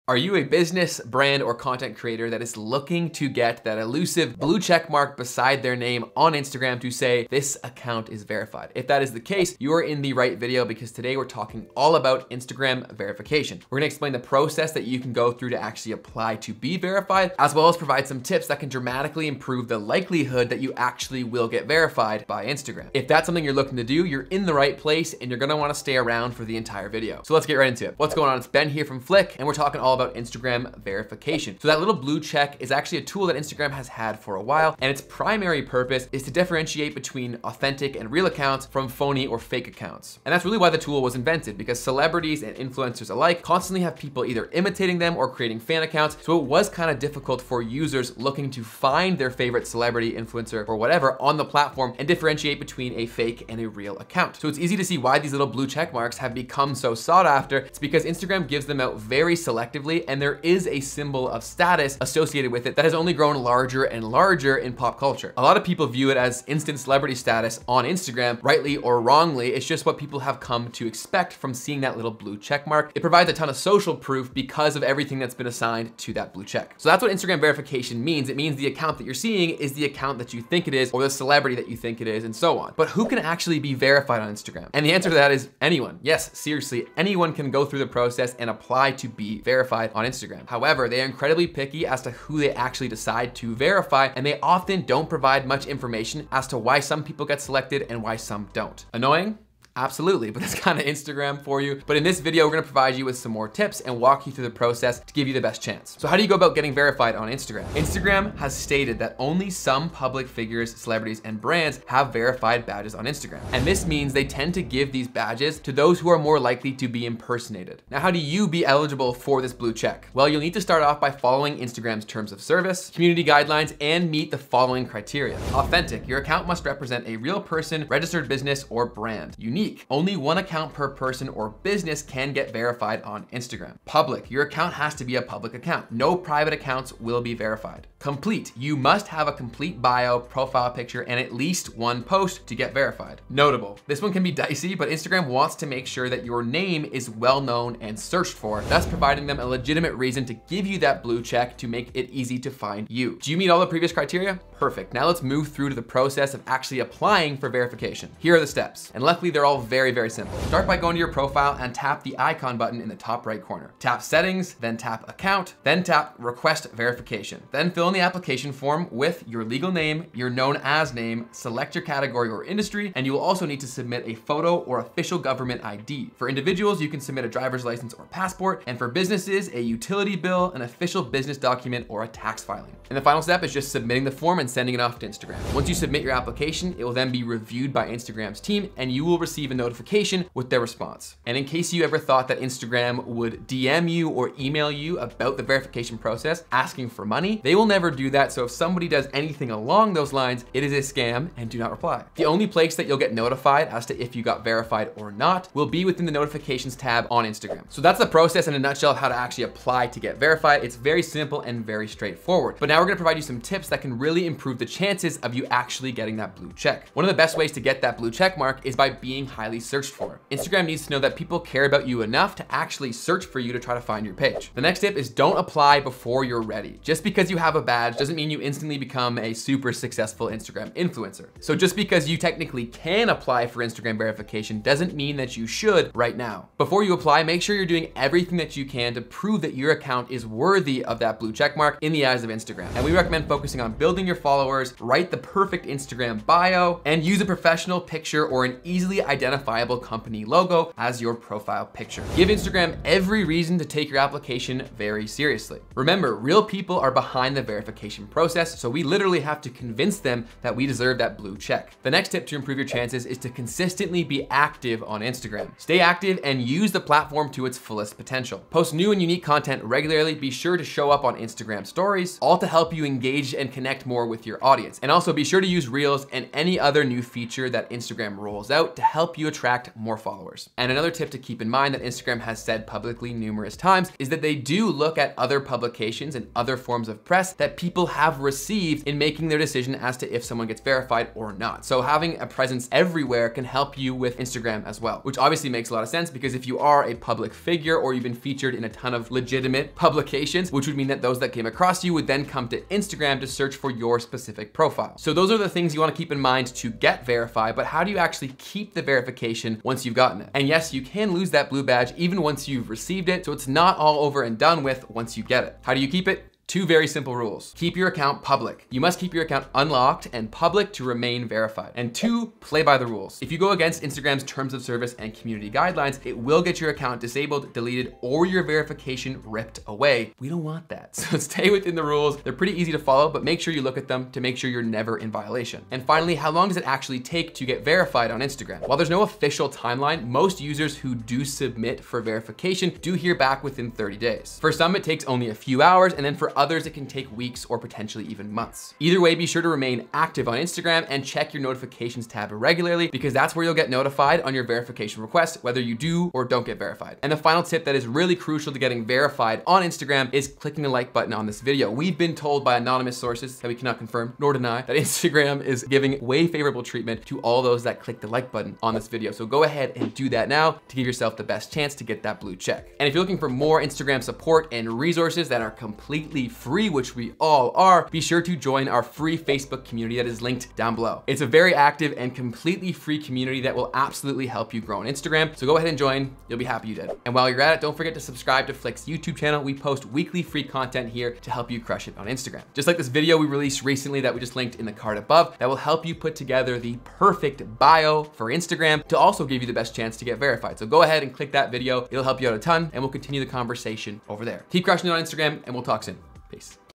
Are you a business, brand, or content creator that is looking to get that elusive blue check mark beside their name on Instagram to say this account is verified? If that is the case, you are in the right video because today we're talking all about Instagram verification. We're gonna explain the process that you can go through to actually apply to be verified, as well as provide some tips that can dramatically improve the likelihood that you actually will get verified by Instagram. If that's something you're looking to do, you're in the right place and you're gonna wanna stay around for the entire video. So let's get right into it. What's going on? It's Ben here from Flick, and we're talking all about Instagram verification. So that little blue check is actually a tool that Instagram has had for a while, and its primary purpose is to differentiate between authentic and real accounts from phony or fake accounts. And that's really why the tool was invented, because celebrities and influencers alike constantly have people either imitating them or creating fan accounts. So it was kind of difficult for users looking to find their favorite celebrity, influencer, or whatever on the platform and differentiate between a fake and a real account. So it's easy to see why these little blue check marks have become so sought after. It's because Instagram gives them out very selectively, and there is a symbol of status associated with it that has only grown larger and larger in pop culture. A lot of people view it as instant celebrity status on Instagram, rightly or wrongly. It's just what people have come to expect from seeing that little blue check mark. It provides a ton of social proof because of everything that's been assigned to that blue check. So that's what Instagram verification means. It means the account that you're seeing is the account that you think it is, or the celebrity that you think it is, and so on. But who can actually be verified on Instagram? And the answer to that is anyone. Yes, seriously, anyone can go through the process and apply to be verified on Instagram. However, they are incredibly picky as to who they actually decide to verify, and they often don't provide much information as to why some people get selected and why some don't. Annoying? Absolutely, but that's kind of Instagram for you. But in this video, we're gonna provide you with some more tips and walk you through the process to give you the best chance. So how do you go about getting verified on Instagram? Instagram has stated that only some public figures, celebrities, and brands have verified badges on Instagram. And this means they tend to give these badges to those who are more likely to be impersonated. Now, how do you be eligible for this blue check? Well, you'll need to start off by following Instagram's terms of service, community guidelines, and meet the following criteria. Authentic, your account must represent a real person, registered business, or brand. Unique, only one account per person or business can get verified on Instagram. Public, your account has to be a public account. No private accounts will be verified. Complete, you must have a complete bio, profile picture, and at least one post to get verified. Notable, this one can be dicey, but Instagram wants to make sure that your name is well known and searched for, thus providing them a legitimate reason to give you that blue check to make it easy to find you. Do you meet all the previous criteria? Perfect. Now let's move through to the process of actually applying for verification. Here are the steps, and luckily they're all very, very simple. Start by going to your profile and tap the icon button in the top right corner. Tap settings, then tap account, then tap request verification. Then fill in the application form with your legal name, your known as name, select your category or industry, and you will also need to submit a photo or official government ID. For individuals, you can submit a driver's license or passport, and for businesses, a utility bill, an official business document, or a tax filing. And the final step is just submitting the form and sending it off to Instagram. Once you submit your application, it will then be reviewed by Instagram's team, and you will receive a notification with their response. And in case you ever thought that Instagram would DM you or email you about the verification process asking for money, they will never do that. So if somebody does anything along those lines, it is a scam, and do not reply. The only place that you'll get notified as to if you got verified or not will be within the notifications tab on Instagram. So that's the process in a nutshell of how to actually apply to get verified. It's very simple and very straightforward. But now we're gonna provide you some tips that can really improve the chances of you actually getting that blue check. One of the best ways to get that blue check mark is by being highly searched for. Instagram needs to know that people care about you enough to actually search for you to try to find your page. The next tip is don't apply before you're ready. Just because you have a badge doesn't mean you instantly become a super successful Instagram influencer. So just because you technically can apply for Instagram verification doesn't mean that you should right now. Before you apply, make sure you're doing everything that you can to prove that your account is worthy of that blue check mark in the eyes of Instagram. And we recommend focusing on building your followers, write the perfect Instagram bio, and use a professional picture or an easily identifiable company logo as your profile picture. Give Instagram every reason to take your application very seriously. Remember, real people are behind the verification process, so we literally have to convince them that we deserve that blue check. The next tip to improve your chances is to consistently be active on Instagram. Stay active and use the platform to its fullest potential. Post new and unique content regularly. Be sure to show up on Instagram stories, all to help you engage and connect more with your audience. And also be sure to use Reels and any other new feature that Instagram rolls out to help help you attract more followers. And another tip to keep in mind that Instagram has said publicly numerous times is that they do look at other publications and other forms of press that people have received in making their decision as to if someone gets verified or not. So having a presence everywhere can help you with Instagram as well, which obviously makes a lot of sense because if you are a public figure or you've been featured in a ton of legitimate publications, which would mean that those that came across you would then come to Instagram to search for your specific profile. So those are the things you want to keep in mind to get verified, but how do you actually keep the verification once you've gotten it? And yes, you can lose that blue badge even once you've received it, so it's not all over and done with once you get it. How do you keep it? Two very simple rules. Keep your account public. You must keep your account unlocked and public to remain verified. And two, play by the rules. If you go against Instagram's terms of service and community guidelines, it will get your account disabled, deleted, or your verification ripped away. We don't want that. So stay within the rules. They're pretty easy to follow, but make sure you look at them to make sure you're never in violation. And finally, how long does it actually take to get verified on Instagram? While there's no official timeline, most users who do submit for verification do hear back within 30 days. For some, it takes only a few hours, and then for others, it can take weeks or potentially even months. Either way, be sure to remain active on Instagram and check your notifications tab regularly because that's where you'll get notified on your verification request, whether you do or don't get verified. And the final tip that is really crucial to getting verified on Instagram is clicking the like button on this video. We've been told by anonymous sources that we cannot confirm nor deny that Instagram is giving way favorable treatment to all those that click the like button on this video. So go ahead and do that now to give yourself the best chance to get that blue check. And if you're looking for more Instagram support and resources that are completely free, which we all are, be sure to join our free Facebook community that is linked down below. It's a very active and completely free community that will absolutely help you grow on Instagram. So go ahead and join. You'll be happy you did. And while you're at it, don't forget to subscribe to Flick's YouTube channel. We post weekly free content here to help you crush it on Instagram. Just like this video we released recently that we just linked in the card above, that will help you put together the perfect bio for Instagram to also give you the best chance to get verified. So go ahead and click that video. It'll help you out a ton, and we'll continue the conversation over there. Keep crushing it on Instagram, and we'll talk soon. Peace.